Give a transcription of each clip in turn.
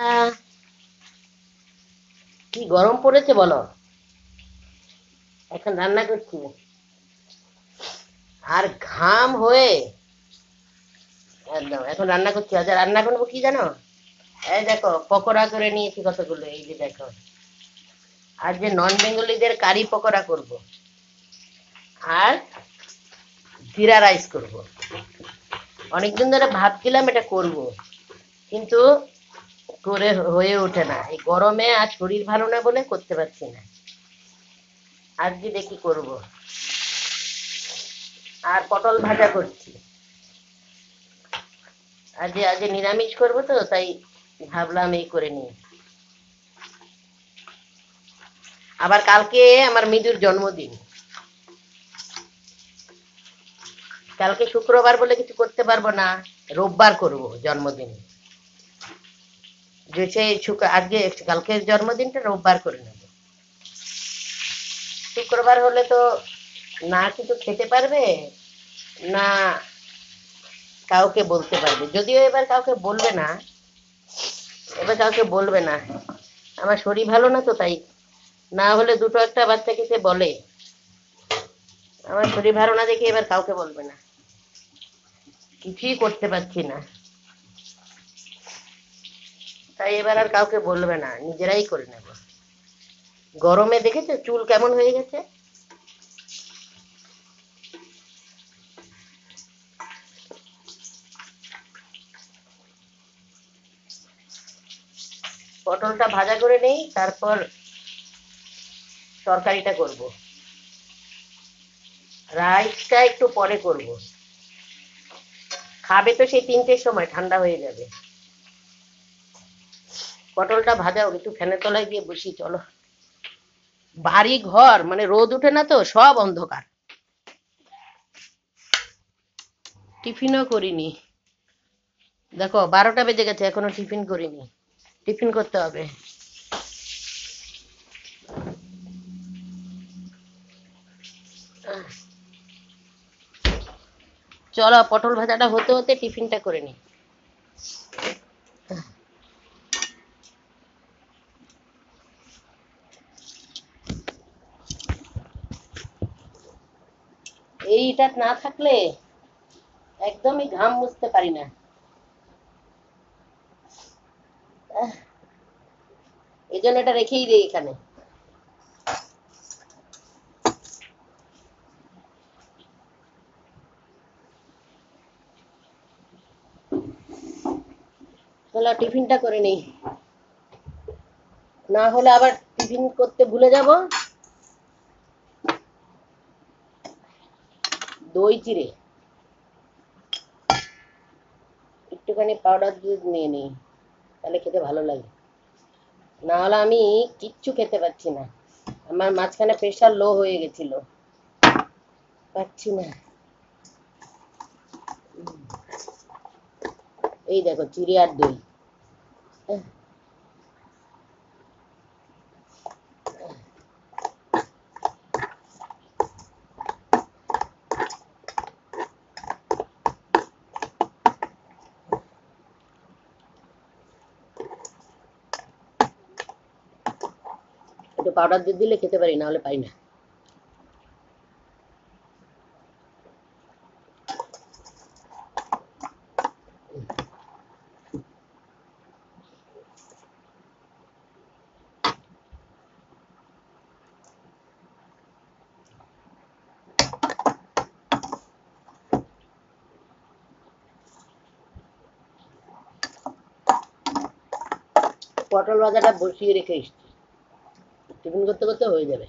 আহ, কি গরম পড়েছে বলো। এখন রান্না করছি আর ঘাম হয়ে একদম এখন রান্না করছি। আজ রান্না করবো কি জানো? এই দেখো পকোড়া করে নিয়েছি কতগুলো, এই যে দেখো। আর যে নন বেঙ্গলিদের কারি পকোড়া করব, আর জিরা রাইস করব। অনেকদিন ধরে ভাবছিলাম এটা করব, কিন্তু করে হয়ে ওঠে না, এই গরমে আর শরীর ভালো না বলে করতে পারছি না। আজকে দেখি করব। আর পটল ভাজা করছি। আজ নিরামিষ করবো তো, তাই ভাবলাম এই করে নিই। আবার কালকে আমার মৃদুর জন্মদিন। কালকে শুক্রবার বলে কিছু করতে পারবো না, রোববার করব জন্মদিন। যে সেই আজকে কালকে জন্মদিনটা রোববার করে নেব। শুক্রবার হলে তো না কিছু খেতে পারবে, না কাউকে বলতে পারবে। যদিও এবার কাউকে বলবে না, এবার কাউকে বলবে না। আমার শরীর ভালো না তো, তাই না হলে দুটো একটা বাচ্চাকে সে বলে। আমার শরীর ভালো না দেখে এবার কাউকে বলবে না, কিছুই করতে পারছি না, তাই এবার আর কাউকে বলবে না, নিজেরাই করে নেব। গরমে দেখেছো চুল কেমন হয়ে গেছে। পটলটা ভাজা করে নেই, তারপর তরকারিটা করব। রাইসটা একটু পরে করব, খাবে তো সেই 3টের সময়, ঠান্ডা হয়ে যাবে। পটলটা ভাজাও, একটু ফ্যানের তলায় গিয়ে বসি চলো। বাড়ি ঘর মানে রোদ উঠে না তো, সব অন্ধকার। টিফিনও করিনি, দেখো 12টা বেজে গেছে, এখনো টিফিন করিনি। টিফিন করতে হবে। চলো পটল ভাজাটা হতে হতে টিফিনটা করে নি। এইটা না থাকলে একদমই ঘাম মুছতে পারি না। এই জন্য এটা রেখেই দিই এখানে। চলো টিফিনটা করে নেই, না হলে আবার টিফিন করতে ভুলে যাব। দই চিড়ে একটুখানি পাউডার দুধ নিয়ে নিই, তাহলে খেতে ভালো লাগে। না হলে আমি কিচ্ছু খেতে পাচ্ছি না। আমার মাঝখানে প্রেশার লো হয়ে গেছিল, পাচ্ছি না। এই দেখো চিড়ে আর দই। একটু পাউডার দুধ দিলে খেতে পারি, না হলে পাই না। পটল ভাজাটা বসিয়ে রেখে এসছি, টিফিন করতে করতে হয়ে যাবে।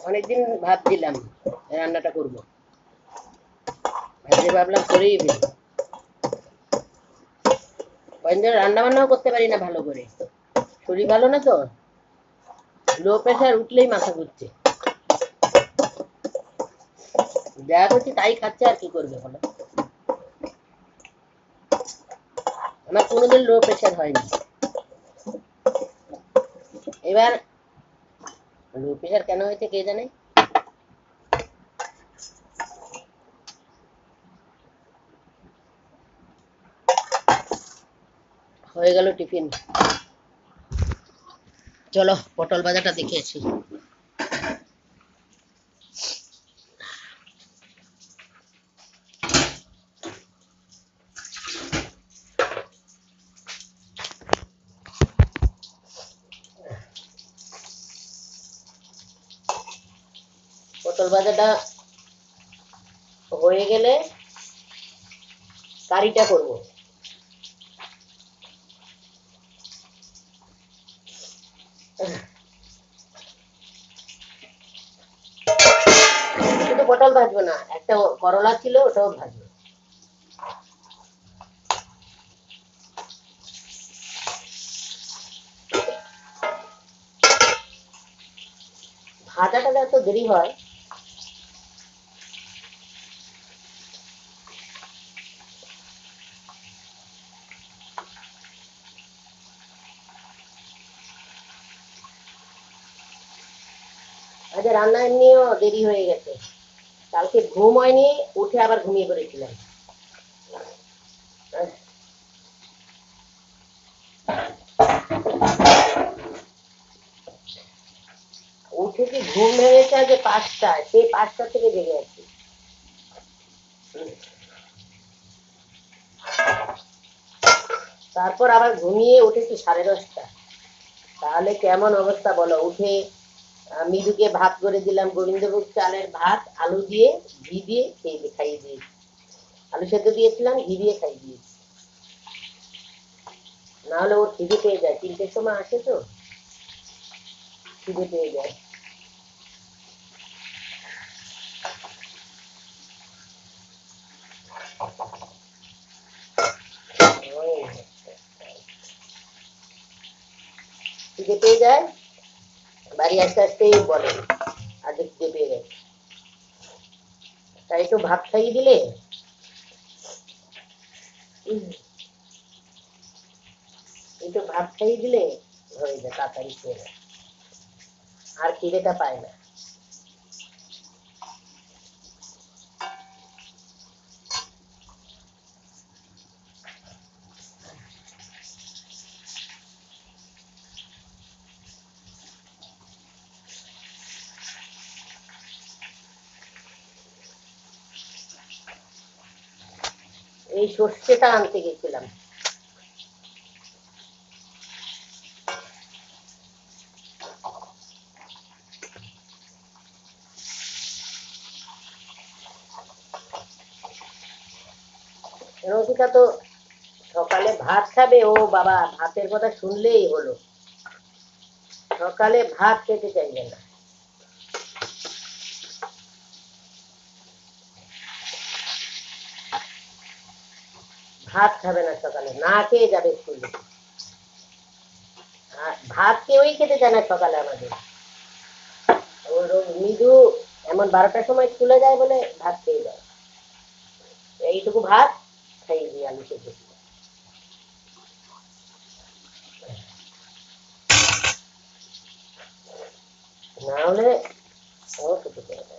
অনেকদিন ভাবছিলাম রান্নাটা করব, আজকে ভাবলাম করেই ফেলি। কয়েকদিন ধরে রান্না বান্নাও করতে পারি না ভালো করে, শরীর ভালো না তো, লো প্রেশার উঠলেই মাথা ঘুরছে। যা করছি তাই খাচ্ছে, আর কি করবে বলো। আমার কোনোদিন লো প্রেশার হয়নি। এবার লো প্রেশার কেন হয়েছে কে জানে। হয়ে গেল টিফিন। চলো পটল ভাজাটা দেখে আসি। পটল ভাজাটা হয়ে গেলে কারিটা করবো। শুধু পটল ভাজবো না, একটা করলা ছিল ওটাও ভাজবো। ভাজাটা এত দেরি হয়। আজ রান্না এমনিও দেরি হয়ে গেছে, কালকে ঘুম হয়নি, উঠে আবার ঘুমিয়ে পড়েছিলাম। উঠে কি ঘুম ভেঙেছে আজ 5টায়, সেই 5টা থেকে জেগে আছি। তারপর আবার ঘুমিয়ে উঠেছি 10:30। তাহলে কেমন অবস্থা বলো। উঠে মৃদুকে ভাত করে দিলাম, গোবিন্দভোগ চালের ভাত আলু দিয়ে ঘি দিয়ে খাইয়ে দিয়েছি। আলু সেদ্ধ দিয়েছিলাম, ঘি দিয়ে খাইয়ে দিয়েছি। না হলে ওর খিদে পেয়ে যায়, 3টের সময় আসে তো খিদে পেয়ে যায়। খিদে পেয়ে যায়, বাড়ি আসতে আসতেই বলে আজ খিদে পেয়ে গেছে। তাই একটু ভাত খাইয়ে দিলে একটু ভাত খাইয়ে দিলে হয়ে যায়, তাড়াতাড়ি খেয়ে নেয়, আর খিদেটা পায় না। এই সর্ষেটা আনতে গেছিলাম। রসিকা তো সকালে ভাত খাবে, ও বাবা ভাতের কথা শুনলেই হলো, সকালে ভাত খেতে চাইবে না। ভাত খাবে না, সকালে না খেয়ে যাবে স্কুলে। আর ভাত কেউই খেতে চায় না সকালে আমাদের। ওর মৃদু এমন 12টার সময় স্কুলে যায় বলে ভাত খেয়ে যায়। এইটুকু ভাত খাইয়ে দিই আলু সেদ্ধ। না হলে ও খেতে চায় না।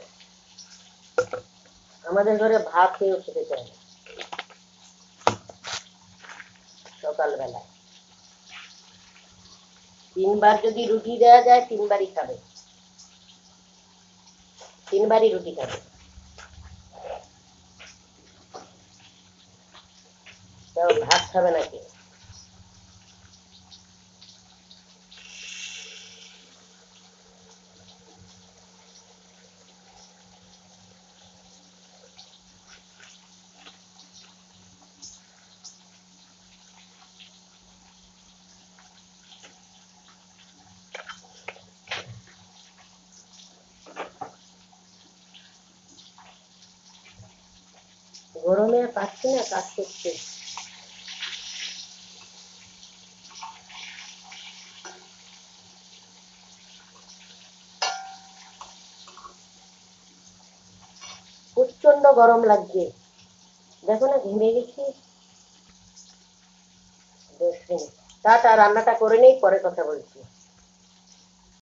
আমাদের ঘরে ভাত কেউ খেতে চায় না সকালবেলা। 3বার যদি রুটি দেওয়া যায় 3বারই খাবে, 3বারই রুটি খাবে। তাও ভাত খাবে নাকি। গরমে আর পাচ্ছি না, কাজ করছে। গরম লাগছে, দেখো না ঘেমে গেছি। 10 মিনিট, টাটা, রান্নাটা করে নেই, পরে কথা বলছি।